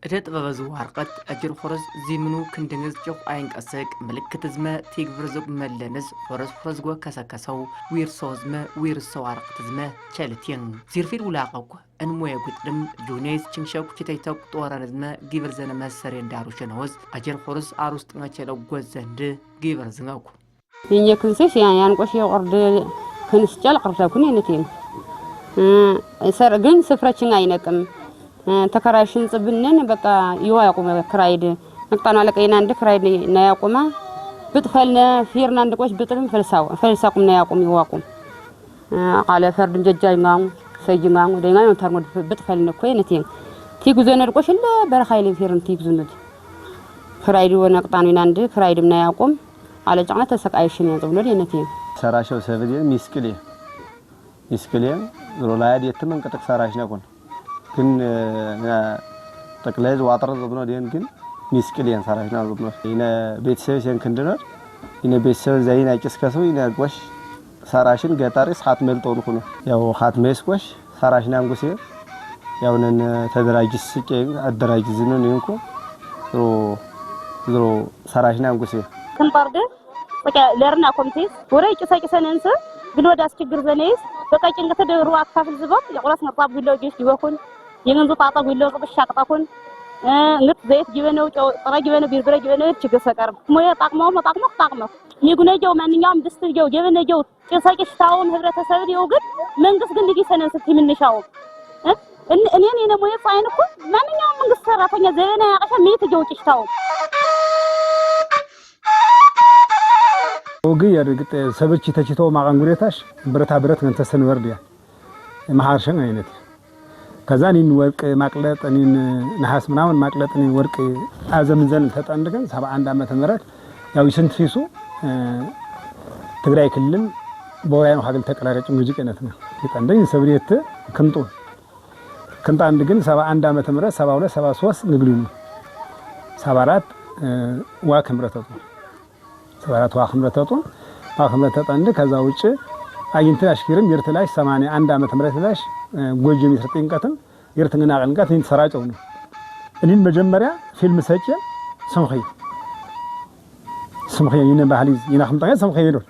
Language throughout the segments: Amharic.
እደት በበዙ አርቀት አጅር ፎረስ ዚምኑ ክንድንዝ ጆፍ አይንቀሰቅ ምልክት ዝመ ቲግብርዙቅ መለንዝ ፎረስ ጎ ከሰከሰው ዊርሶዝመ ዊርሶ አርቀት ዝመ ቸልቲን ዚርፊል ውላቀቁ እንሞየ ጉጥም ጁኔስ ችንሸኩ ቺተይተቁ ጦረንዝመ ጊብር ዘነ መሰሬ እንዳሩሽ ነውዝ አጅር ፎረስ አሩስጥ መቸለው ጎዘንድ ጊብር ዝነኩ ይንየክንስስ ያንቆሽ ይወርድ ክንስጨል ቅርታኩን የነቴን ሰርግን ስፍራችን አይነቅም ተከራሽን ጽብነን በቃ ይዋቁም ክራይድ ነቅጣና ለቀይና እንደ ክራይድ ነው ያቁማ ብጥፈልነ ፊርና እንደቆሽ ብጥልም ፈልሳቁም ነው ያቁም ይዋቁም አለ ፈርድ ጀጃይማው ሰይማው ደኛ ነው ተርሞድ ብጥፈልነ ኮይነቴን ቲጉዘነ ደቆሽ እንደ በረኻይለ ፊርን ቲጉዘነ ክራይድ ወነቅጣና እንደ ክራይድም ነው ያቁም على جعنا تسقايشين يزبلون ينتين سراشو سبدي ሚስክሊያ ሮላድ የትመን ከተክ ሰራሽና ኮን ግን ተክለዝ ዋጥረ ዘብኖ ዲን ግን ሚስክሊያን ሰራሽና ዘብኖ ኢነ ቤተሰብ ሲን ክንድነር ኢነ ቤተሰብ ዘይና ቂስከሰው ኢነ ጎሽ ሰራሽን ገጣሪስ ሀት መልጦን ኩኑ ያው ሀት መስቆሽ ሰራሽና አንጉሴ ያውነን ተደራጅስ ሲቄ አደራጅ ዝነን ይንኩ ዞ ሰራሽና አንጉሴ ክንባርደ በቃ ለርና ኮሚቴስ ወሬ ቂሳቂሰነንስ ግን ወደ አስቸግር ዘነይስ በቃ ጭንቀት ደሩ አካፍል ዝቦት የቁራስ ነጣብ ግለው ጀሽ ይወኩን የንዙ ጣጣ ግለው በሻጣቁን ንት ዘይት ጊበነው ጥራ ጊበነው ቢርብረ ጊበነው ችግር ሰቀር ሞያ ጣቅመው ይጉነጀው ማንኛውም ድስትጀው ጀበነጀው ቂሳቂስ ታውን ህብረተሰብ ነው ግን መንግስት ግን ዲሰነንስ ትምንሻው እኔን የነሞ የፋይን እኮ ማንኛውም መንግስት ሰራተኛ ዘበና ያቀሻ ምን ተጀውጭሽ ታው ወግ ያርግጥ ሰብቺ ተችቶ ማቀንጉሬታሽ ብረታ ብረት መንተሰን ወርዲያ ማሃርሽን አይነት ከዛኒን ወርቅ ማቅለጥኒን ነሐስ ምናምን ማቅለጥኒን ወርቅ አዘምዘን ተጣንደገን 71 ዓመተ ምህረት ያው ይስንትፊሱ ትግራይ ክልል በወያኑ ሀገል ተቀራረጭ ሙዚቃነት ነው ይጣንደኝ ሰብሪየት ክንጣ አንድ ግን 71 ዓመተ ምህረት 72 73 ንግሉ 74 ዋክምረተቱ 74 ዋክምረተቱ እንደ ከዛ ውጪ አይንተ አሽኪርም ይርተላሽ 81 ዓመተ ምህረት ላሽ ጎጅም ይርጥንቀተም ይርትንና ቀንቀት ይንሰራጨው ነው እኔን መጀመሪያ ፊልም ሰጨ ስምኸይ ይነ ባህሊዝ ይናخم ጠጋ ስምኸይ ነው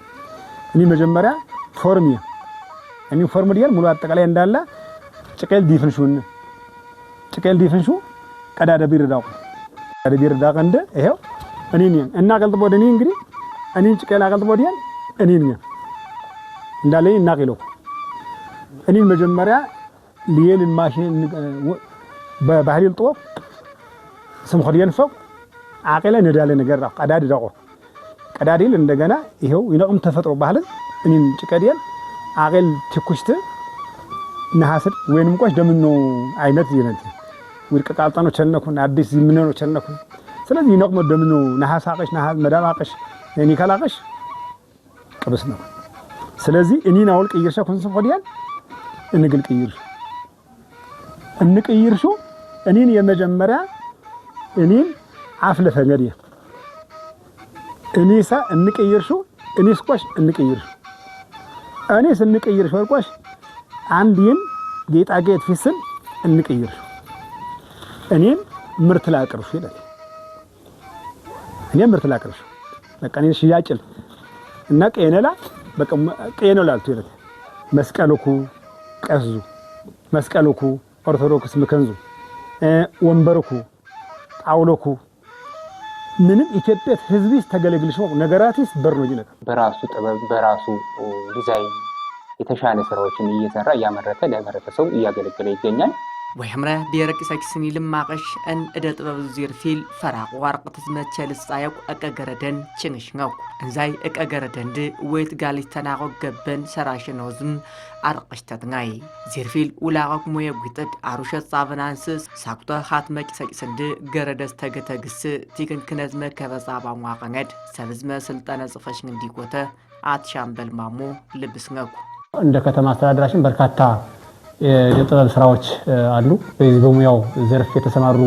እኔ መጀመሪያ ፎርም ዲያል ሙሉ አጠቃላይ እንዳለ ጭቀል ዲፍንሹ ቀዳዳ ቢርዳው እንደ ይሄው እኔን እና ቀልጥቦ ደኔ እንግዲህ እኔን ጭቀል አቀልጥቦ ዲያል እኔን እንዳለኝ እናቀለው እኔን መጀመሪያ ሊየል ማሽን በባህሪል ጦ ስምኸዲያን ፈቅ አቀለ ነዳለ ነገር ቀዳዲል እንደገና ይሄው ይነቅም ተፈጥሮ ባህል እኔን ጭቀዲያን አቀል ትኩሽተ ነሐስር ወይንም ቆሽ ደምኖ አይነት ይነት ወርቅ ቃልጣኖ ቸነኩን አዲስ ዝምነኖ ቸነኩን ስለዚህ ይነቅም ደምኖ ነሐሳቀሽ መዳባቀሽ እኔ ካላቀሽ ቅብስ ነው ስለዚህ እኔን አውል ቀይርሻ ኮንሰም ሆዲያን እንቅይርሹ እኔን የመጀመሪያ እኔን አፍለፈ ገዲያ እኔሳ እንቅይርሹ እኔስ ቆሽ እንቅይርሹ እኔስ እንቅይርሹ ቆሽ አንዲን ጌጣጌጥ ፊስል እንቅይርሹ እኔን ምርት ላቅርሹ ይላል እኔን ምርት ላቅርሹ በቃ እኔን ሽያጭል እና ቀየነላ በቃ ቀየነላልቱ ይላል መስቀሉኩ ኦርቶዶክስ መከንዙ ወንበርኩ ጣውሎኩ ምንም ኢትዮጵያ ህዝብስ ተገለግልሽ ነገራቲስ በርኖጅ ነገር በራሱ ጥበብ በራሱ ዲዛይን የተሻለ ስራዎችን እየሰራ ያመረተ ለማህበረሰቡ እያገለገለ ይገኛል ወይምራ ቢረቅ ሳክስኒ ለማቀሽ አን እደ ጥበብ ዚርፊል ፈራቅ ወርቅ ተስመቸል ጻይቅ አቀገረደን ችንሽናው እንዛይ አቀገረደን ወይት ጋሊ ተናቆ ገበን ሰራሽኖዝም አርቀሽተትናይ ዚርፊል ውላቅ ሞየ ጉጥድ አሩሸት ጻብናንስ ሳክቶ ኻት መቅሰቅስንድ ገረደስ ተገተግስ ቲክን ክነዝመ ከበዛባ ማቀነድ ሰብዝመ ስልጣነ ጽፈሽን እንዲቆተ አትሻምበል ማሞ ልብስነኩ እንደ ከተማ አስተዳደራችን በርካታ የጥበብ ስራዎች አሉ በዚህ በሙያው ዘርፍ የተሰማሩ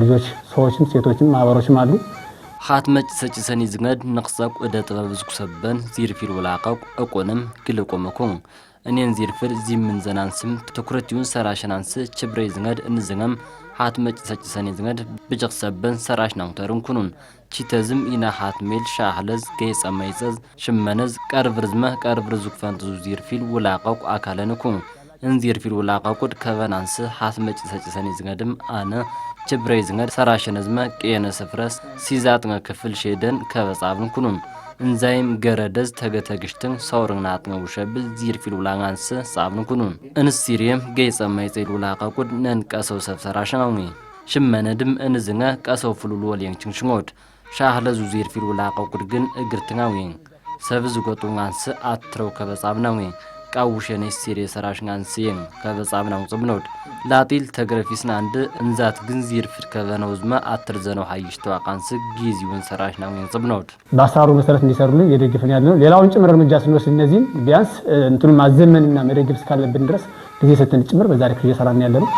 ልጆች ሰዎችም ሴቶችም ማህበሮችም አሉ ኻትመጭ ሰጭሰኒ ዝግነድ ንቅሳቅ ወደ ጥበብ ዝኩሰበን ዚርፊል ወላቀቅ እቆንም ግልቆመኮን እኔን ዚርፍር ዚምን ዘናንስም ትኩረቱን ሰራሽናንስ ችብሬ ዝንገድ እንዝንገም ሀት መጭሰጭ ሰኔ ዝንገድ ብጅቅሰበን ሰራሽ ናውተርን ኩኑን ቺተዝም ኢና ሀት ሜል ሻህለዝ ገይጸ መይጸዝ ሽመነዝ ቀርብ ርዙክ ፈንቱ ዚርፊል ውላቀቁ አካለን ኩኑ እንዚርፊል ውላቀቁድ ከበናንስ ሀት መጭሰጭ ሰኔ ዝንገድም አነ ችብሬ ዝንገድ ሰራሽነዝመ ቄነ ስፍረስ ሲዛጥመ ክፍል ሼደን ከበጻብን ኩኑን እንዛይም ገረደዝ ተገተግሽትን ሰውርናጥመ ውሸብል ዚርፊል ውላንጋንስ ጻብን ኩኑን እንስሲሪየም ገይጸ መይጸል ውላቀቁድ ነን ቀሰው ሰፍሰራሽናውኒ ሽመነድም እንዝንገ ቀሰው ፍሉሉ ወልየንችን ሽሞድ ሻህለዙ ዚርፊል ውላቀቁድ ግን እግርትናዊ ሰብዝ ጎጡንጋንስ አትረው ከበጻብናዊ ቃውሸኔ ሲሪ ሰራሽናንስየን ከበጻብናው ጽብኖድ ላጢል ተግረፊስና አንድ እንዛት ግን ዚርፊል ከበነውዝማ አትርዘነው ሀይሽተው አቃንስ ጊዜውን ሰራሽናውን ጽብኖድ በአሰራሩ መሰረት እንዲሰሩልን የደግፈን ያለነው ሌላውን ጭምር እርምጃ ስንወስድ እነዚህን ቢያንስ እንትኑ ማዘመንና መደገፍ እስካለብን ድረስ ጊዜ ሰጥተን ጭምር በዛሬ ክፍለ ሰራን ያለነው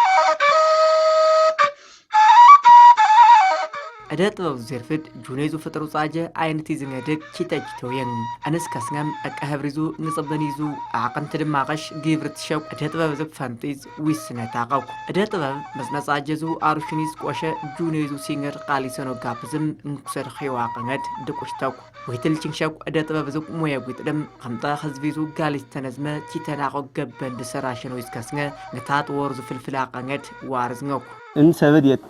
أداة طباب زيرفد جونيزو فترو صاجة عينتي زنادك كيتاجتوين أنس كاسنام أكهبريزو نصبانيزو عقن تدماغش جيفرت شوك أداة طباب زك فانتيز ويسنا تاقوك أداة طباب مزنا صاجزو عروشنيز كواشا جونيزو سينجر قاليسانو قابزم نكسر خيواقنات دكوشتوك ويتلچن شوك أداة طباب زك موياقويت دم قمتا خزفيزو قاليستانزما كيتاناقو قبن دسراشن ويسكاسنا نتات وارزو في الفلاقنات وارزنوك إن سبديت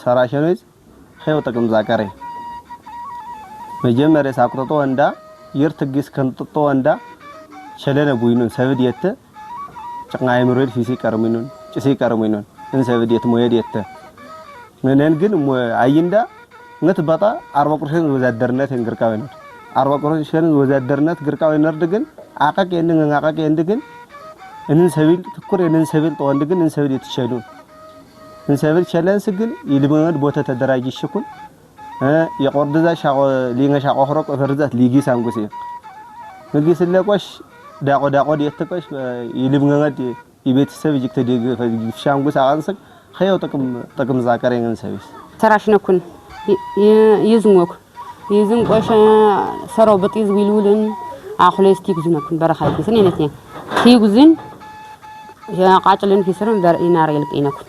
سراشنويز خيو تقم ذاكري مجمري ساقطو اندا يرتقس كنططو اندا شلنا بوينون سبديت چقاي مريد فيسي كرمينون چسي كرمينون ان سبديت مويديت منن ግን አይንዳ ነትባታ 40% ወዛደርነት እንግርካወን 40% ወዛደርነት ግርካወን ግን አቀቅ እንድግን እንን ሰቢል ትኩር እንን ሰቢል ተወንድ ግን እንን ሰቢል ይተሸሉ እንሰብል ቸለንስ ግን ይልመድ ቦታ ተደራጅ ይሽኩን የቆርደዛ ሻቆ ሊንጋ ሻቆ ሆሮቅ ፈርዛት ሊጊ ሳንጉሲ ንጊ ስለቆሽ ዳቆ ዲተቆሽ ይልምገድ ይቤተሰብ ይጅክ ተደግ ሻንጉስ አንሰክ خيو ጥቅም ዛከረን ሰቢስ ተራሽነኩን ይዝም ቆሽ ሰራው በጥይዝ ዊልውልን አخليستيك ዝነኩን በረኻይ ስነነቴ ሲጉዝን ያቃጭልን ፊስርን በኢናር ይልቅይነኩን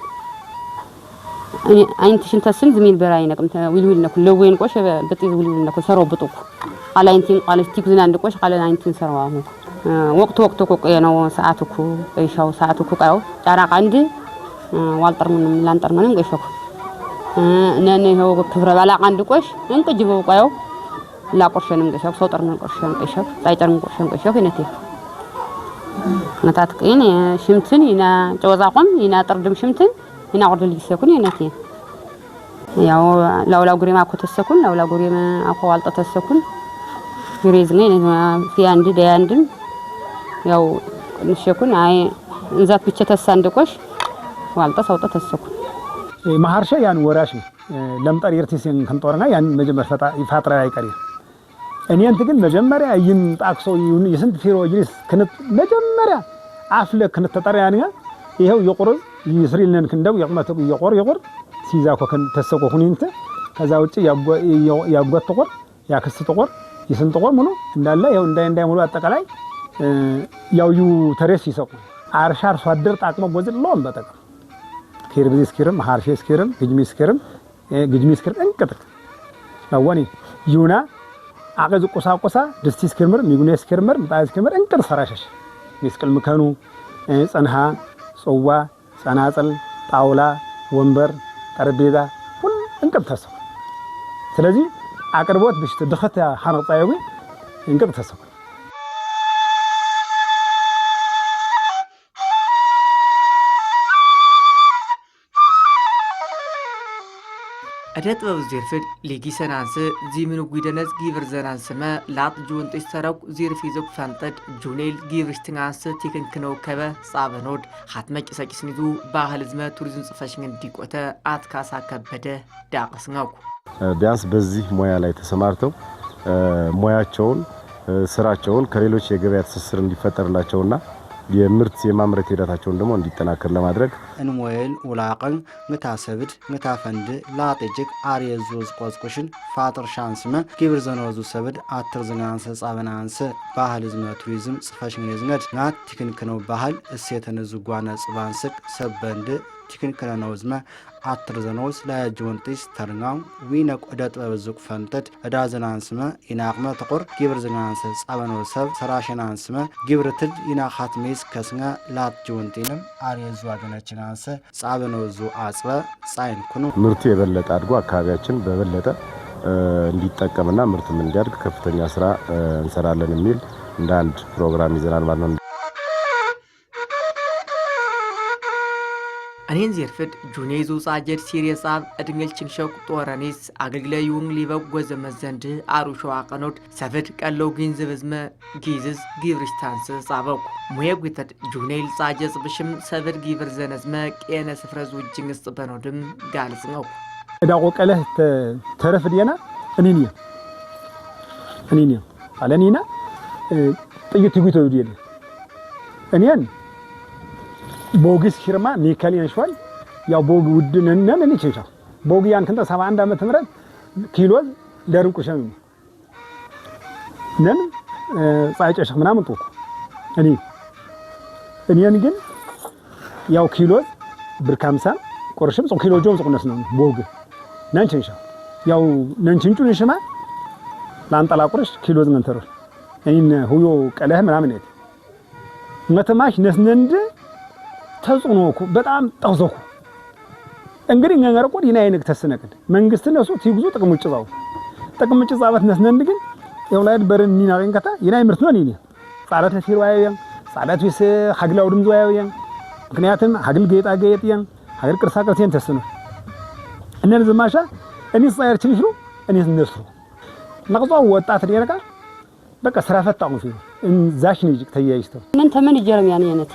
أنت شنت سن زميل براينك أنت ويلويل نكون لو وين قش بتيز ويلويل نكون سروا بطوك على أنتين قال استيقظ عند قش على أنتين سروا وقتك يعني ساعتك إيش أو ساعتك أو ترى عندي والتر من لانتر من قشك ناني هو كفر على عند قش إنك جيبوا قاو لا قرشان من قشك صوتر من قرشان قشك تايتر من قرشان قشك نتي نتاتك إني شمتن إنا جوزاقم إنا تردم شمتن هنا عرض اللي يسكن ينتهي ያው ላውላ ጉሪማ ኮተሰኩን ላውላ ጉሪማ አቋዋልጣ ተሰኩን ግሬዝኔ ፊያንዲ ዳያንድን ያው ንሽኩን አይ እንዛት ብቻ ተሳንደቆሽ ዋልጣ ሳውጣ ተሰኩን ማሃርሻ ያን ወራሽ ለምጣር ይርቲስን ከንጦርና ያን መጀመር ፈጣራ አይቀሪ እኔ አንተ ግን መጀመሪያ ይን ጣክሶ ይሁን የስንት ፊሮ ይስ ከነት መጀመሪያ አፍለ ከነት ተጠራያንያ ይሄው ይቆርዝ ይስሪልን ክንደው ያቅመተው ይቆር ሲዛኮ ከን ተሰቆ ሁኒንተ ከዛ ውጪ ያጓት ተቆር ያከስ ተቆር ይስን ተቆር ሙሉ እንዳለ ያው እንዳይ ሙሉ አጠቃላይ ያው ዩ ተረስ ይሰቁ አርሻር ሷደር ጣቅመ ጎዝል ሎም በጠቀ ከርብዚ ስኪርም ሃርሽ ስኪርም ግጅሚ ስኪርም እንቀጥ ያወኒ ዩና አቀዝ ቆሳቆሳ ድስቲ ስኪርምር ሚጉኔ ስኪርምር ምጣይ ስኪርምር እንቀጥ ሰራሸሽ መስቀል መከኑ ጸንሃ ጾዋ ጸናጽል ጣውላ ወንበር ጠረጴዛ ሁሉ እንቅብ ተሰው ስለዚህ አቅርቦት ብሽት ድኸት ሓነጻየው እንቅብ ተሰው أداة طباب زيرفد ليجي سنانس زيمنو قيدناز جيفر زنانس ما لاط جون تستروك زير في زوك فانتد جونيل جيفر استنانس تيكن كنو كبا صابنود حتمك ساكسنيدو باهل زما توريزم صفاشن ديكوتا آتكاسا كبدا داقس نوكو ቢያንስ በዚህ ሙያ ላይ ተሰማርተው ሙያቸውን ስራቸውን ከሌሎች የገበያ ትስስር እንዲፈጠርላቸውና የምርት የማምረት ሂደታቸውን ደግሞ እንዲጠናከር ለማድረግ እንሞይል ውላቅን ምታሰብድ ምታፈንድ ላጤጅክ አርየዙዝ ቆዝቆሽን ፋጥር ሻንስመ ግብር ዘነወዙ ሰብድ አትር ዝናንሰ ጻበናንሰ ባህል ዝመ ቱሪዝም ጽፈሽን የዝነድ ናት ትክንክነው ባህል እሴተን ዝጓነ ጽባንስቅ ሰበንድ ትክንክነው ዝመ አትር ዘነውስ ለጅወንጢስ ተርናው ዊነቅ ወደ ጥበብ ዝቅ ፈንተት እዳዘናንስመ ኢናቅመ ተቆር ግብር ዝናንሰ ጻበኖ ሰብ ሰራሽናንስመ ግብርትል ኢናኻት ሜስ ከስነ ላት ጅወንጢንም አርየዙ አገነችናንሰ ጻበኖ ዙ አጽበ ጻይን ኩኑ ምርቱ የበለጠ አድጎ አካባቢያችን በበለጠ እንዲጠቀምና ምርቱም እንዲያድግ ከፍተኛ ስራ እንሰራለን የሚል እንደ አንድ ፕሮግራም ይዘናል ማለት ነው። أنين زيرفد جونيزو صاجر سيريس آب أدنجل چنشوك طورانيس أغلقلا يوم ليباق وزمزند عروشو عقنوت سفد كالو جينزبزما جيزز جيبرشتانس صابوك مويقوتت جونيل صاجز بشم سفد جيبر زنزما كيانا سفرز وجنس طبانودم قالس نوك داقوك أله ترف دينا أنينيا على نينا تيجو دينا أنيان ቦግስ ኪርማ ኒከሊን ሾል ያው ቦግ ውድነን ነን ይችላል ቦግ ያን ከንተ 71 ዓመት ምረት ኪሎ ለርንቁ ሸም ነን ጻይጨሽ ምናምን ጦኩ እኔን ግን ያው ኪሎ ብር 50 ቆርሽም ጾ ኪሎ ጆም ጾቅነስ ነው ቦግ ነንችንሻ ያው ነንችንጩን ሽማ ላንጠላ ቆርሽ ኪሎ ዝንተር እኔን ሁዮ ቀለህ ምናምን ነው መተማሽ ነስነንድ ተጽኖኩ በጣም ጣውዘኩ እንግዲህ ነገርቆ ዲና አይነክ ተስነቀድ መንግስት ነሱ ትይጉዙ ጥቅምጭ ጻበት ነስነንድ ግን የውላድ በረን ኒናገን ከታ ይናይ ምርት ነው ኒኒ ጻላት ለፊሩ አያየም ጻላት ወይስ ሀግላው ድምዙ አያየም ምክንያቱም ሀግል ጌጣ ጌጥያን ሀገር ቅርሳ ቅርሴን ተስነ እነን ዝማሻ እኔ ጻየር ችልሽሩ እኔ እንደሱ ነቅጣው ወጣት ዲረካ በቃ ስራ ፈጣው ነው እንዛሽ ነው ተያይስተው ምን ተመንጀርም ያኔ ነቲ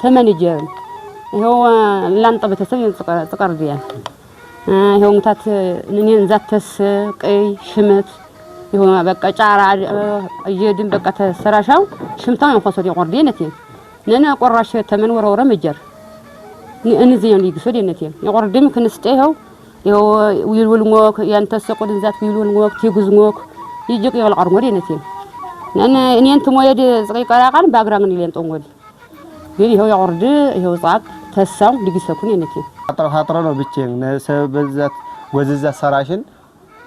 ተመንጀርም ይሄው ላንጠ በተሰብ ጽቀር ዲያን ይሄው እንታት እኔን ዛተስ ቀይ ሽመት ይሄው በቃ ጫራ እየድን በቃ ተሰራሻው ሽምታው እንኳን ይቆርዲ ነቲ ነና ቆራሽ ተመን ወረወረ መጀር እንዚህ ነው ይግሰድ ነቲ ይቆርድም ክንስጠው ይሄው ይልውልሞክ ያንተሰቆድ እንዛት ይልውልሞክ ትጉዝሞክ ይጅቅ ይወል ቀርሞዲ ነቲ ነና እኔን ተሞየድ ጽቀይ ቀራቃን ባግራን ይለን ጦንጎል ግን ይሄው ያወርድ ይሄው ጻቅ ተሳው ዲግሰኩን የነኪ አጥራ ነው ብቻ ሰበዛት ወዘዛ ሰራሽን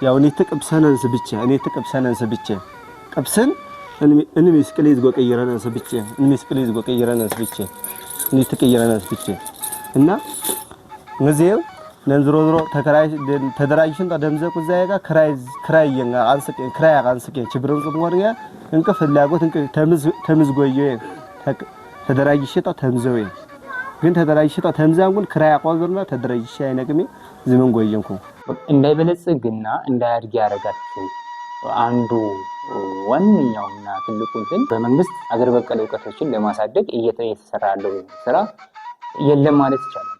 ያው እኔ ተቀብሰነንስ ብቻ ቀብሰን እኔ መስቀሌዝ ጎቀይረነንስ ብቻ እኔ ተቀይረነንስ ብቻ እና ወዘው ነንዝሮ ተደራጅሽን ተደምዘቁ ዛይጋ ክራይየን አንስቄ ችብርን ጽሞሪያ እንከ ፍላጎት እንከ ተምዝጎየ ተደራጅሽታ ተምዘው ግን ተደራጅሽታ ተምዛንጉን ክራይ አቋዝርና ተደራጅሽ አይነቅሚ ዝምን ጎየንኩ እንዳይበለጽግና እንዳያድግ ያረጋችሁ አንዱ ዋንኛውና ትልቁ እንትን በመንግስት አገር በቀል ዕውቀቶችን ለማሳደግ እየተሰራ ያለው ስራ የለም ማለት ይቻላል።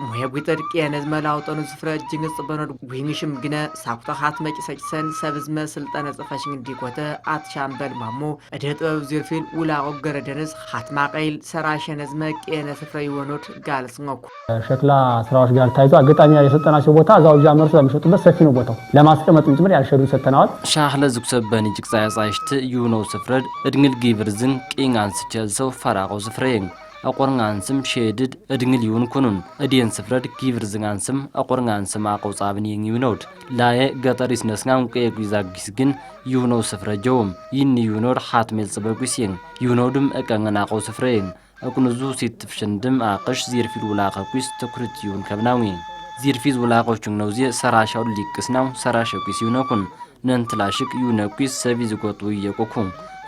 ሙያጉተር ቂያነዝ መላውጠኑ ዝፍረ ጅንግ ጽበኖድ ጉኝሽም ግነ ሳኩታ ኻት መጭሰጭሰን ሰብዝመ ስልጠነ ጽፈሽን እንዲቆተ አትሻምበል ማሞ እደጥበብ ዚርፊል ውላቆ ገረደንስ ኻት ማቀይል ሰራሸነዝመ ቂያነ ስፍረ ይወኖድ ጋልስ ነኩ ሸክላ ስራዎች ጋር ታይቶ አገጣሚያ የሰጠናቸው ቦታ እዛው ጃመር ስለሚሸጡበት ሰፊ ነው ቦታው ለማስቀመጥ ጭምር ያልሸዱ ሰተናል ሻህለ ዝክሰበን ይጅቅ ጻያጻይሽት ይውነው ስፍረድ እድንግል ጊብርዝን ቂን አንስቸልሰው ፈራቆ ስፍረየን አቆርናንስም ሼድድ እድንግል ይውን ኩኑን እዲን ስፍረድ ጊብር ዝጋንስም አቆርናንስም አቆጻብን ይንዩኖድ ላየ ገጠሪስ ነስናን ቀየጉዛግስ ግን ይውነው ስፍረጀውም ይን ይውኖድ ኻትሜል ጽበጉሲን ይውኖድም እቀንናቆ ስፍረየን አቁንዙ ሲትፍሽንድም አቅሽ ዚርፊል ውላቀቁስ ትኩርት ይውን ከብናዊ ዚርፊዝ ውላቆቹን ነው ዚ ሰራሻው ሊቅስናው ሰራሸቁስ ይውነኩን ነንትላሽቅ ይውነቁስ ሰቪዝ ጎጡ ይየቆኩ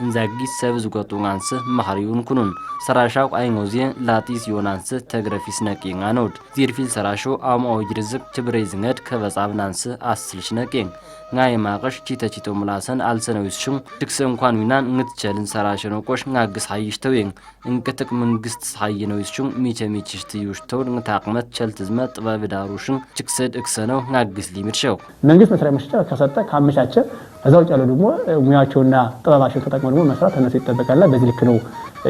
እንዛጊስ ሰብዝ ጎጡንአንስ ማህሪውን ኩኑን ሰራሻው አይኖዚ ላቲስ ዮናንስ ተግረፊስ ነቂንጋኖድ ዚርፊል ሰራሾ አማው ይርዝቅ ትብሬዝነድ ከበጻብናንስ አስልሽ ነቂን ናይ ማቀሽ ቺተቺቶ ምላሰን አልሰነውስሽም ድክስ እንኳን ዊናን እንትቸልን ሰራሽኖ ቆሽ ናግስ hayሽተውኝ እንከተክ መንግስት hayነውስሽም ሚቸሚችሽት ይውሽተው ንታቅመት ቸልትዝመ ጥበብ ዳሩሽን ችክሰድ እክሰነው ናግስ ሊምርሸው መንግስት መስሪያ መስጫ ከሰጠ ካመቻቸ እዛው ጫለ ደግሞ ሙያቸውና ጥበባቸው ተጠቅመው ደግሞ መስራት እነሱ ይተበቃልና በዚህ ልክ ነው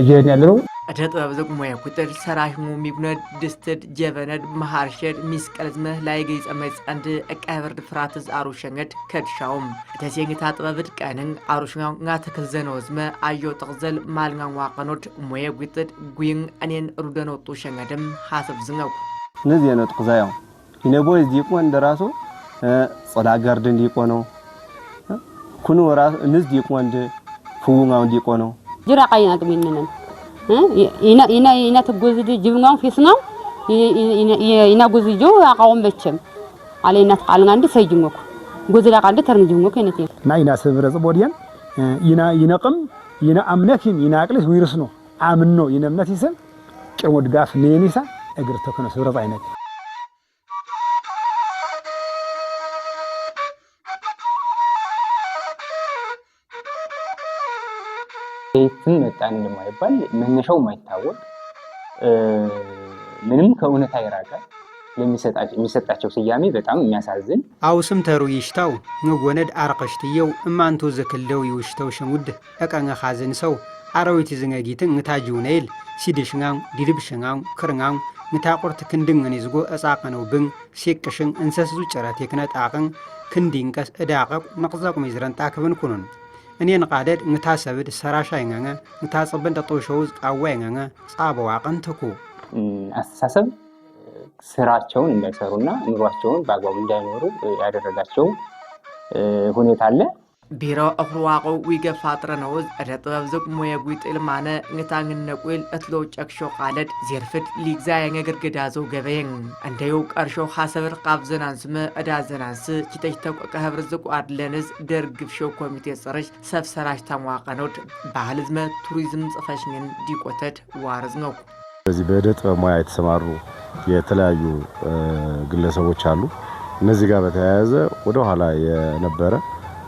እየሄድን ያለው እደ ጥበብ ዘቁሞያ ቁጥር ሰራሽሙ ሚብነድ ድስትድ ጀበነድ መሃርሸድ ሚስቀልዝመ ላይ ገይጸመጽ አንድ አቀብርድ ፍራትዝ አሩሸንገድ ከድሻውም ተሴኝታ ጥበብድ ቀንን አሩሽናው ጋተከል ዘነውዝመ አዮ ጥቅዘል ማልጋን ዋቀኖድ ሞየ ቁጥር ጉይን እኔን ሩደኖጡ ሸንገድም ሐሰብ ዝነው ነዚህ ነው ጥቅዛያው ይነቦ እዚህ ቆን እንደራሱ ጸላ ጋርድ እንዲቆነው ኩኑ ራስ ንዝ ዲቆንድ ፉውናው እንዲቆነው ጅራ ቀይና ቅሚነን ኢና ተጎዝድ ጅብናው ፊስናው ኢና ጎዝጆ አቃውም በቸም አለና ተቃልና እንደ ሰይጅሞክ ጎዝዳ ቃንደ ተርንጅሞክ እነቴ ናይና ሰብረ ጽቦዲያን ይነቅም ይነ አምነኪን ይናቅልስ ዊርስኖ አምኖ ይነምነት ይሰም ጨሞድ ጋፍ ለየኒሳ እግር ተከነ ሰብረ አይነት የትም መጣን እንደማይባል መነሻው ማይታወቅ ምንም ከእውነታ የራቀ የሚሰጣቸው ስያሜ በጣም የሚያሳዝን አውስም ተሩ ይሽታው ንጎነድ አርቀሽትየው እማንቶ ዘከለው ይውሽታው ሸሙድ አቃኛ ኻዘን ሰው አራዊት ዝንገጊትን ንታጂው ነይል ሲድሽናው ዲድብሽናው ክርናው ንታቆርት ክንድን ንዝጎ አጻቀነው ብን ሲቅሽን እንሰስዙ ጨራት የክነት አቅን ክንዲንቀስ እዳቀቅ መቅዛቁ ሚዝረን ታክብን ኩኑን እኔን ቃደድ ንታሰብድ ሰራሻ ይናና ንታጽበን ተጦሾውዝ ቃዋ ይናና ጻበው አቀን ተኩ አስተሳሰብ ስራቸውን እንዳይሰሩና ኑሯቸውን በአግባቡ እንዳይኖሩ ያደረጋቸው ሁኔታ አለ ቢሮ አፍዋቆ ዊገፋጥረ ነው እደ ጥበብ ዘቁሞ የጉጥ ilmaane ንታንነቁል እትሎ ጨክሾ ቃለድ ዘርፍድ ሊግዛ የነገርገዳዘው ገበየን እንደው ቀርሾ ሐሰብር ቃብዘናንስመ እዳዘናንስ ኪተሽተቆ ከህብር ዘቋድ ለነዝ ደርግፍሾ ኮሚቴ ጸረሽ ሰፍሰራሽ ታሟቀኖድ ባህልዝመ ቱሪዝም ጽፈሽን ዲቆተድ ዋርዝ ነው በዚህ በእደ ጥበብ ሙያ የተሰማሩ የተለያዩ ግለሰቦች አሉ እነዚህ ጋር በተያያዘ ወደ ኋላ የነበረ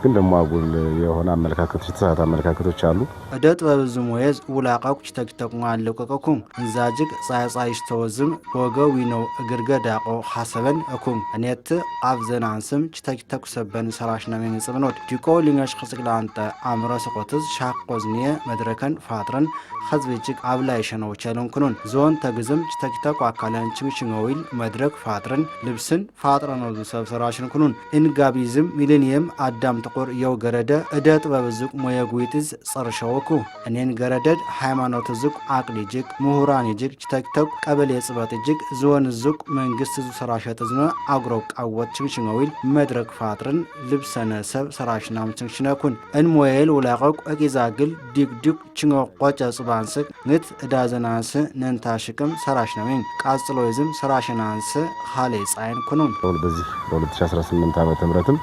ግን ደሞ አጉል የሆነ አመለካከቶች የተሳሳተ አመለካከቶች አሉ እደ ጥበብ ዝሞየዝ ውላቃቁ ተክተቁ አለቀቀኩም እንዛጅግ ጻይጻይሽ ተወዝም ወገው ነው እግርገዳቆ ሐሰበን እኩም እኔት አብዘናንስም ተክተቁ ሰበን ሰራሽና መንጽብኖት ዲቆ ሊንጋሽ خصቅላንተ አምሮ ሰቆትዝ ሻቆዝኒየ መድረከን ፋጥረን ሐዝብጅግ አብላይሸነው ቻለንኩኑን ዞን ተግዝም ተክተቁ አካላን ችምችንዊል መድረክ ፋጥረን ልብስን ፋጥረነው ሰራሽን ኩኑን እንጋቢዝም ሚሊኒየም አዳም ጥቁር የው ገረደ እደ ጥበብ ዝቅ ሞየጉይትዝ ጸርሻውኩ እኔን ገረደድ ሃይማኖት ዝቅ አቅሊጅግ ምሁራን ይጅግ ተክተቁ ቀበሌ ጽበት ይጅግ ዞን ዝቅ መንግስት ዙ ሰራሸት ዝነ አግሮቅ አወት ችምችንዊል መድረክ ፋጥረን ልብሰነ ሰብ ሰራሽናም ችምችነኩን እንሞየል ውላቆቅ አቂዛግል ዲግዲግ ችንቆቆጨ ጽባንስቅ ንት እዳዘናንስ ነንታሽቅም ሰራሽናም ቃጽሎይዝም ሰራሽናንስ ኻሌ ጻይን ኩኑን በዚህ በ2018 ዓመተ ምህረትም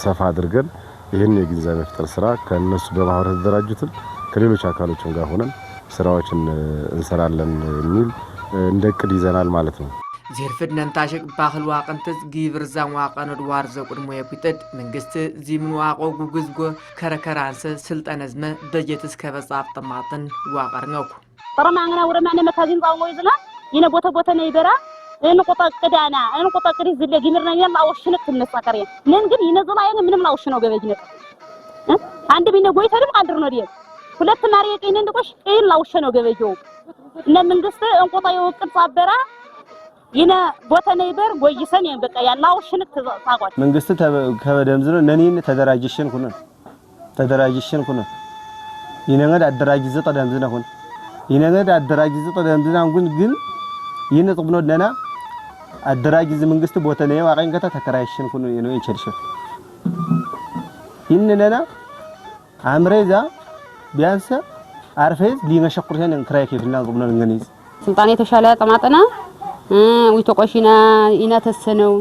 ሰፋ አድርገን ይሄን የግንዛቤ መፍጠር ስራ ከነሱ በማህበር ተደራጁትን ከሌሎች አካሎችም ጋር ሆነን ስራዎችን እንሰራለን የሚል እንደቅድ ይዘናል ማለት ነው ዘርፍድ ነንታሽቅ ባህል ዋቀንተዝ ጊብርዛን ዋቀኖድ ዋርዘ ቁድሞ የቁጥድ መንግስት ዚምን ዋቆ ጉግዝጎ ከረከራንሰ ስልጠነዝመ በጀትስ ከበጻፍ ተማተን ዋቀርነው ተረማንና ወረማነ መካዚን ጻው ይዝና ይነ ቦታ ነው ይበራ እንቆጣ ቀዳና እንቆጣ ቅሪ ዝለ ጊምርና ያላ ወሽነክ ተነሳከረ ነን ግን ይነዘማ ያነ ምንም ላውሽ ነው ገበጅነት አንድ ቢነ ጎይተንም አድር ነው ዲየ ሁለት ማሪ የቀይነ እንደቆሽ ይን ላውሽ ነው ገበጆ እነ መንግስት እንቆጣ የወቅት አበራ ይነ ቦታ ነው ይበር ጎይሰን በቃ ያላ ወሽነክ ተሳቋት መንግስት ከበደምዝሮ ነኒን ተደራጅሽን ኩነ ይነገድ አደራጅዘ ተደምዝና ሁን ይነገድ አደራጅዘ ተደምዝና ግን ይነ ጥብኖ ደና አደራጅዝ መንግስት ቦታ ነው ዋቀን ከታ ተከራይሽን ኩኑ ነው ይችልሽ ይነና አምሬዛ ቢያንስ አርፌዝ ሊመሸቁርህን ክራይ ከፍልና ጥብኖ እንገኒዝ ስልጣን የተሻለ ተማጠና ወይተቆሽና ኢና ተሰነው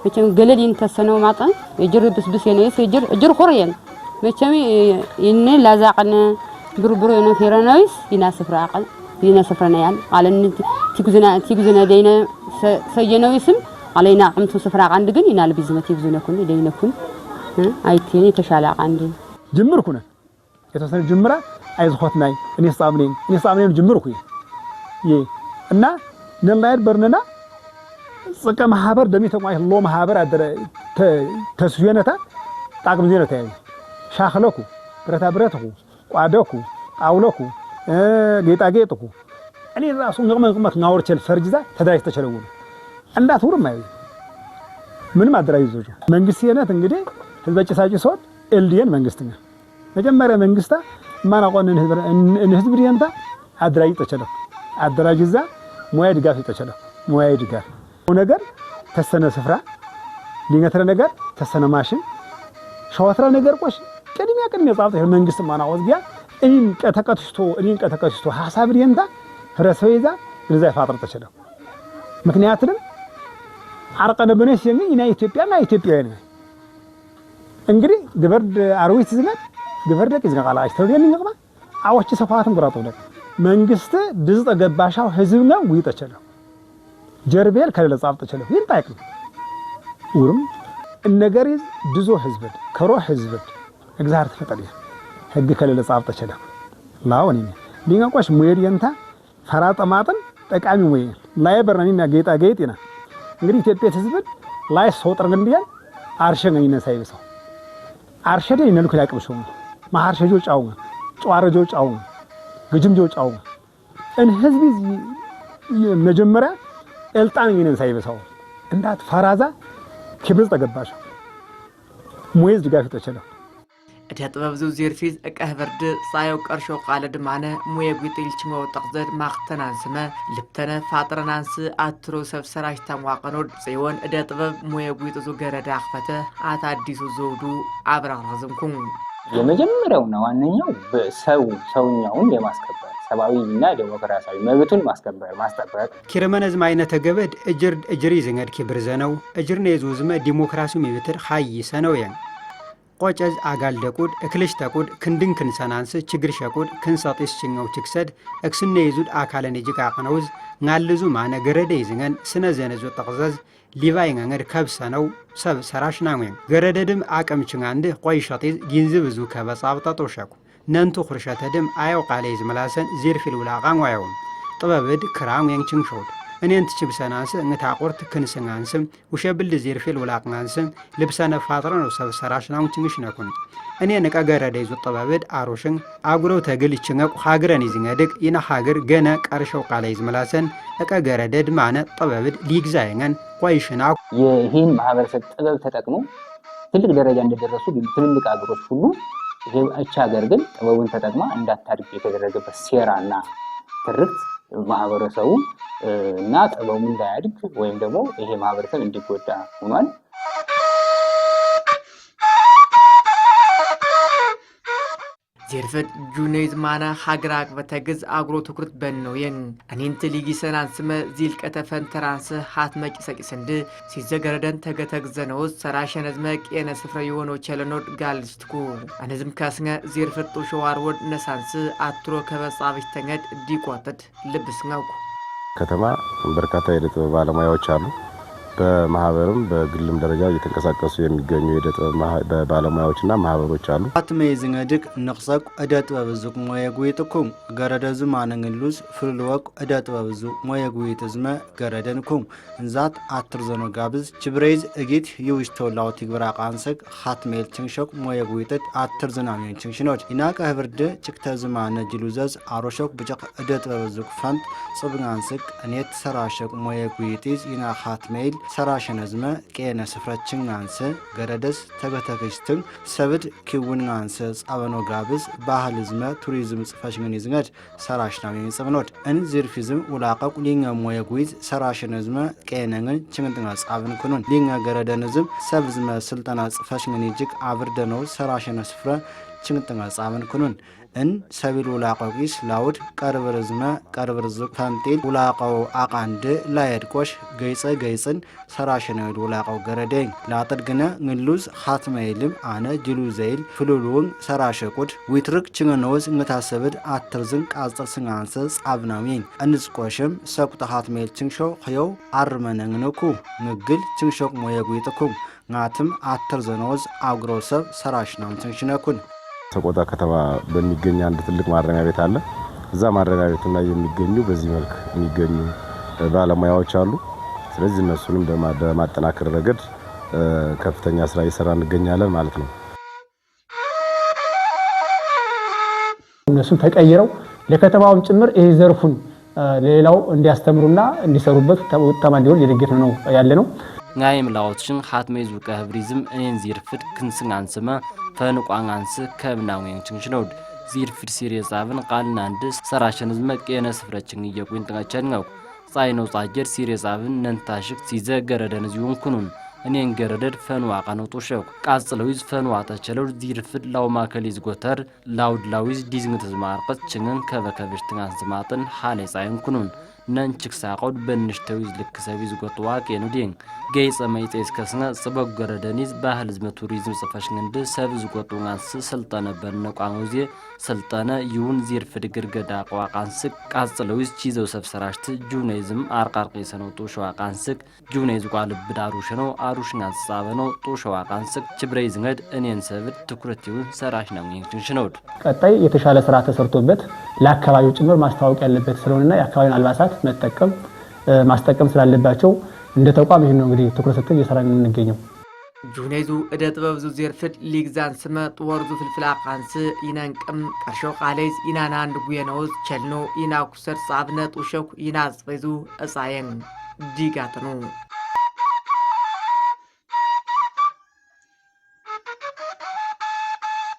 መቼም ገለል ይንተሰነው ማጠን እጅር ብስብስ የነይስ እጅር ኹርየን መቼም ይነ ላዛቀነ ብርብሩ ነው ፌረናይስ ኢና ስፍራ አቀል ይነ ስፍራና ያን አለን ትግዝና ደይነ ሰየነውስም አለና አምቱ ስፍራ አንድ ግን ይናል ቢዝነት ይብዙነኩን ደይነኩን አይቲኒ ተሻላ አንድ ጅምርኩነ የተሰነ ጅምራ አይዝኾትናይ እኔ ሳምኔን ጅምርኩ እና ነላይድ በርነና ጽቀ ማህበር ደሚ ተቋይ ሎ ማህበር አደረ ተስዩነታ ጣቅም ዜና ታያይ ሻኽለኩ ብረታ ብረትኩ ቋደኩ ጣውለኩ ጌጣጌጥኩ እኔ ራሱ ንቅመቅ ናወርቸል ፈርጅዛ ተደራጅ ተቸለው እንዳት ሁሉ ማይ ምንም አደራጅዞ መንግስት የነት እንግዲህ ህዝብ ጭሳጭሶት ኤልዲኤን መንግስትና መጀመሪያ መንግስታ ማናቆንን ህዝብ ዲንታ አደራጅ ተቸለው አደራጅዛ ሙያ ድጋፍ ተቸለው ሙያ ድጋፍ ነገር ተሰነ ስፍራ ሊንገተረ ነገር ተሰነ ማሽን ሸዋትራ ነገር ቆሽ ቅድሚያ ጻፍተ መንግስት ማናወዝያ እኔን ቀተቀስቶ ሐሳብ ዲንታ ረሰይዛ ግዛ ይፋጥር ተቸለው ምክንያቱም አርቀነ በነስ የሚና ኢትዮጵያና ኢትዮጵያውያን እንግዲህ ግበርድ አርዊት ዝነት ግበርድ ከዝጋ ቃላሽ ተወደን ይገባ አወች ሰፋትን ብራጦለ መንግስት ድዝ ተገባሻው ህዝብ ነው ይጠቸለው ጀርቤል ከለ ጻፍ ተቸለው ይንጣይቅ ወርም النجار ድዞ ህዝብ ከሮ ህዝብ እግዚአብሔር ተፈጠረ ህግ ከለ ጻፍ ተቸለው ላውኒ ሊንቋሽ ሙየሪንታ ፈራጠ ማጥን ጠቃሚ ወይ ላይ በርናኒና ጌጣ ጌጤና እንግዲህ ኢትዮጵያ ህዝብ ላይ ሶጥር እንዲያል አርሸን ይነሳይ በሰው አርሸደ ይነልኩ ያቅብሽው ማርሸጆ ጫው ጫዋረጆ ጫው ግጅምጆ ጫው እን ህዝብ መጀመሪያ ኤልጣን ይነሳይ በሰው እንዳት ፈራዛ ክብር ተገባሽ ሙይዝ ድጋፍ ተቸለው እዳ ጥበብ ዙ ዚርፊዝ እቀህበርድ ሳይው ቀርሾ ቃለ ድማነ ሙየ ጉጥልችሞ ተቅዘድ ማክተናንስመ ልብተነ ፋጥረናንስ አትሮ ሰብሰራሽ ተሟቀኖድ ጽዮን እዳ ጥበብ ሙየ ጉጥዙ ገረዳ አፈተ አታዲሱ ዘውዱ አብራራዝምኩም የመጀመሪያውና ዋነኛው ሰውኛውን የማስከበር ሰባዊና ዲሞክራሲያዊ መብቱን ማስጠበቅ ኪረመነዝ ማይነተ ገበድ እጅሪ ዘንገድ ክብር ዘነው እጅርነ የዙዝመ ዲሞክራሲው መብትር ሀይሰ ነው ያን ቆጨዝ አጋል ደቁድ እክልሽ ተቁድ ክንድን ክንሰናንስ ችግር ሸቁድ ክንሳጤስ ችኛው ችክሰድ እክስነ ይዙድ አካለን ይጅቃ ቀነውዝ ናልዙ ማነ ገረደ ይዝገን ስነ ዘነዞ ተቅዘዝ ሊቫይ ngangad ከብሰነው ሰብ ሰራሽናው ገረደድም አቀም ችንጋንድ ቆይሻጤዝ ጊንዝብ ዙ ከበጻብጣ ጦሻኩ ነንቱ ኹርሻተድም አየው ቃለ ይዝመላሰን ዚርፊል ውላቃን ዋየው ጥበብድ ክራም ያንችንሾድ እኔን ትችብሰናንስ እንታቆርት ክንስናንስም ወሸብል ዚርፊል ውላቃንስም ልብሰነ ፋጥረ ነው ሰብ ሰራሽናው ችንሽነኩን እኔ ነቃ ገረደ ይዙ ጥበብድ አሮሽን አጉረው ተግል ይችነቁ ሀገረን ይዝነድቅ ይና ሀገር ገነ ቀርሸው ቃለ ይዝመላሰን እቀ ገረደድ ማነ ጥበብድ ሊግዛየን ቆይሽና ይህን ማህበረሰብ ጥበብ ተጠቅሞ ትልቅ ደረጃ እንደደረሱ ትልልቅ አገሮች ሁሉ ይሄ አቻ ሀገር ግን ጥበቡን ተጠቅማ እንዳታድግ የተደረገበት ሴራና ትርክት ማህበረሰቡ እና ጥበቡ እንዳያድግ ወይም ደግሞ ይሄ ማህበረሰብ እንዲጎዳ ሆኗል ዚርፈት ጁኔዝ ማና ሀግራቅ በተግዝ አግሮ ትኩረት በነውየን አኒንት ሊጊሰናን ስመ ዚልቀተ ፈንተራንስ ሀት መቂሰቂስንድ ሲዘገረደን ተገተግዘነው ሰራሸነዝመቅ የነ ስፍራ የሆነው ቸለኖድ ጋልስትኩ አንዝም ካስነ ዚርፈት ጦሽዋርወድ ነሳንስ አትሮ ከበጻብሽ ተንገድ ዲቆተት ልብስናው ከተማ በርካታ የደጥ ባለሙያዎች አሉ በማህበርም በግልም ደረጃ እየተንቀሳቀሱ የሚገኙ የደጥ ባለሙያዎችና ማህበሮች አሉ አትመይዝንግድቅ ንቅሰቅ እደጥ በብዙቅ ሞየጉይጥኩም ገረደዝ ማነንግሉስ ፍልወቅ እደጥ በብዙ ሞየጉይጥዝመ ገረደንኩም እንዛት አትርዘኖ ጋብዝ ችብሬዝ እጊት ይውሽተውላው ትግብራ ቃንሰቅ ሀትሜል ችንሾቅ ሞየጉይጥት አትርዘናሚን ችንሽኖች ኢናቀ ህብርድ ጭክተዝ ማነ ጅሉዘዝ አሮሾቅ ብጨቅ እደጥ በብዙቅ ፈንት ጽብናንስቅ እኔት ሰራሸቅ ሞየጉይጥዝ ኢና ሀትሜል ሰራሸነዝመ ቄነ ስፍራችን አንሰ ገረደስ ተገተከሽትን ሰብድ ኪውን አንሰ ጻበኖ ጋብዝ ባህልዝመ ቱሪዝም ጽፈሽን ይዝነድ ሰራሽናም የሚጽብኖት እን ዚርፊዝም ውላቀቁ ሊንጋ ሞየጉይዝ ሰራሸነዝመ ቄነን ችንጥና ጻብን ኩኑን ሊንጋ ገረደነዝም ሰብዝመ ስልጣና ጽፈሽን ይጅቅ አብርደነው ሰራሸነ ስፍራ ችንጥና ጻብን ኩኑን ان سبيل ولاقويس لاود قربرز فانتيل ولاقو اقاند لا يدكوش ገይጽን ሰራሽነው ወላቀው ገረደኝ ላጥድግነ ንሉዝ ኻትመይልም አነ ጅሉዘይል ፍሉሉን ሰራሸቁድ ዊትርክ ችንነውዝ እንታሰብድ አትርዝን ቃጽር ስንጋንሰ ጻብናዊን እንስቆሽም ሰቁጣ ኻትመይል ችንሾ ኸየው አርመነንኩ ንግል ችንሾቅ ሞየጉይጥኩም ናትም አትርዘነውዝ አግሮሰብ ሰራሽናም ችንሽነኩን ሰቆጣ ከተማ በሚገኝ አንድ ትልቅ ማረሚያ ቤት አለ እዛ ማረሚያ ቤት ላይ የሚገኙ በዚህ መልክ የሚገኙ ባለሙያዎች አሉ ስለዚህ እነሱንም በማጠናከር ረገድ ከፍተኛ ስራ እየሰራ እንገኛለን ማለት ነው እነሱም ተቀይረው ለከተማውም ጭምር ይሄ ዘርፉን ሌላው እንዲያስተምሩና እንዲሰሩበት ተማ እንዲሆን የደገፍ ነው ያለ ነው ngay mlaotሽን ሀትሜዙ ከህብሪዝም እኔን ዚርፍድ ክንስንጋንስመ ፈንቋንጋንስ ከብናውን ችንሽኖድ ዚርፍድ ሲሪየሳብን ቃልናንድ ሰራሽንዝመ ቀነ ስፍረችን ይየቁን ተጋቸንው ጻይነው ጻጀር ሲሪየሳብን ነንታሽክ ሲዘገረደን ዚውን ኩኑን እኔን ገረደድ ፈንዋቃ ነው ጦሸው ቃጽለውዝ ፈንዋታ ቸለው ዚርፍድ ላው ማከሊዝ ጎተር ላውድ ላዊዝ ዲዝንግት ዝማርቀት ችንን ከበከብሽ ትጋንስማጥን ሐለ ጻይን ኩኑን ነንችክ ሳቆድ በንሽተውዝ ልክሰቢዝ ጎትዋ ከኑዲን ገይጸ ማይጤስ ከስነ ጽበግ ገረደኒዝ ባህል ዝመ ቱሪዝም ጽፈሽንንድ ሰብዝ ጎትዋንስ ስልጣነ በነቋንውዚ ስልጣነ ይውን ዚርፍድ ግርገዳ ቋቃንስ ቃጽለውዝ ቺዘው ሰብሰራሽት ጁኔዝም አርቃርቀ ሰነው ጦሸዋቃንስ ጁኔዝ ቋል ብዳሩሽ ነው አሩሽናን ጻበነው ጦሸዋቃንስ ችብሬዝ ngad እኔን ሰብድ ትኩረቲው ሰራሽ ነው እንሽኖድ ቀጣይ የተሻለ ስራ ተሰርቶበት ለአካባቢው ጭምር ማስተዋወቅ ያለበት ስለሆነና የአካባቢውን አልባሳት መጠቀም ማስጠቀም ስላለባቸው እንደ ተቋም ይሄን ነው እንግዲህ ትኩረት ሰጥተን እየሰራን የምንገኘው ጁኔዙ እደ ጥበብ ዙ ዚርፍድ ሊግዛን ስመ ጥወርዙ ፍልፍላቃንስ ይናንቅም ቀርሾ ቃሌዝ ይናና አንድ ጉየነውዝ ቸልኖ ይናኩሰር ጻብነ ጡሸኩ ይናጽበዙ እጻየን ዲጋጥኑ